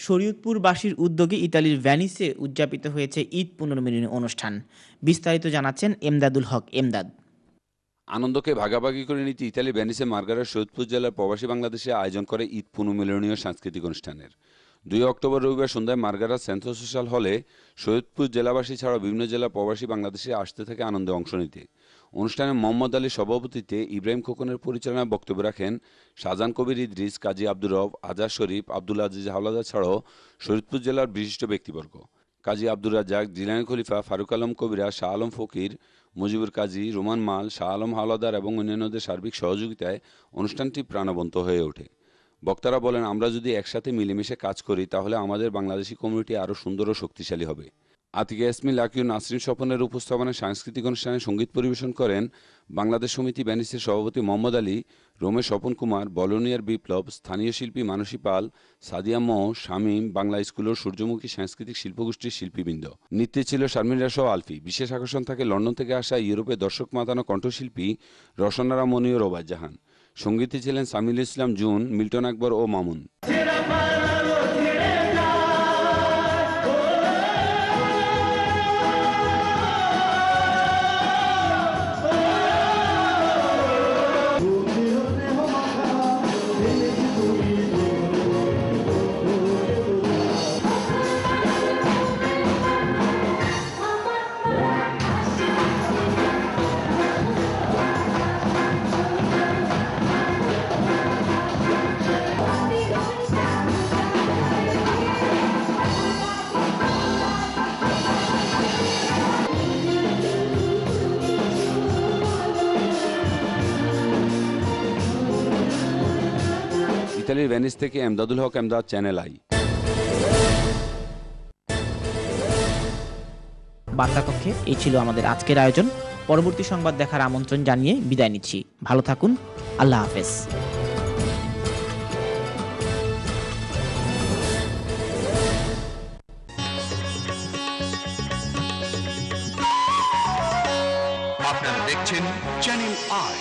শরীয়তপুরবাসীর উদ্যোগে ইতালির ভেনিসে উদযাপিত হয়েছে ঈদ পুনর্মিলনী অনুষ্ঠান। বিস্তারিত জানাচ্ছেন এমদাদুল হক এমদাদ। আনন্দকে ভাগাভাগি করে নিতে ইতালি ভেনিসে মার্গারার সৈয়দপুর জেলার প্রবাসী বাংলাদেশে আয়োজন করে ঈদ পুনর্মিলনীয় সাংস্কৃতিক অনুষ্ঠানের 2 অক্টোবর রবিবার সন্ধ্যায় মার্গারা সেন্ট্রাল সোশ্যাল হলে সৈয়দপুর জেলাবাসী ছাড়াও বিভিন্ন জেলার প্রবাসী বাংলাদেশে আসতে থাকে আনন্দে অংশ নিতে। অনুষ্ঠানে মোহাম্মদ আলীর সভাপতিত্বে ইব্রাহিম খোকনের পরিচালনায় বক্তব্য রাখেন শাহজাহান কবির ইদ্রিস, কাজী আব্দুর রব, আজাদ শরীফ, আব্দুল আজিজ হাওলাদার ছাড়াও শরীয়তপুর জেলার বিশিষ্ট ব্যক্তিবর্গ কাজী আব্দুর রাজ্জাক, জিলানী খলিফা, ফারুক আলম কবিরা, শাহ আলম ফকির, মুজিবুর কাজী, রোমান মাল, শাহ আলম হাওলাদার এবং অন্যান্যদের সার্বিক সহযোগিতায় অনুষ্ঠানটি প্রাণবন্ত হয়ে ওঠে। বক্তারা বলেন, আমরা যদি একসাথে মিলেমিশে কাজ করি তাহলে আমাদের বাংলাদেশি কমিউনিটি আরও সুন্দর ও শক্তিশালী হবে। আতিকা ইয়াসমিন লাকি ও নাসরিন স্বপনের উপস্থাপনায় সাংস্কৃতিক অনুষ্ঠানে সঙ্গীত পরিবেশন করেন বাংলাদেশ সমিতি ভেনিসের সভাপতি মোহাম্মদ আলী, রোমে স্বপন কুমার, বলোনিয়ার বিপ্লব, স্থানীয় শিল্পী মানসী পাল, সাদিয়া মো, শামীম, বাংলা স্কুল ও সূর্যমুখী সাংস্কৃতিক শিল্পগোষ্ঠীর শিল্পীবৃন্দ। নৃত্যে ছিল শারমিন রাসহ আলফি। বিশেষ আকর্ষণ থাকে লন্ডন থেকে আসা ইউরোপে দর্শক মাতানো কণ্ঠশিল্পী রসনারা মনি ও রোবাজ জাহান। সঙ্গীতে ছিলেন সামিল ইসলাম জুন, মিল্টন আকবর ও মামুন। ইতালির ভেনিস থেকে এমদাদুল হক এমদাদ, চ্যানেল আই। বার্তাকক্ষে এই ছিল আমাদের আজকের আয়োজন। পরবর্তী সংবাদ দেখার আমন্ত্রণ জানিয়ে বিদায় নিচ্ছি। ভালো থাকুন। আল্লাহ হাফেজ। আপনারা দেখছেন চ্যানেল আই।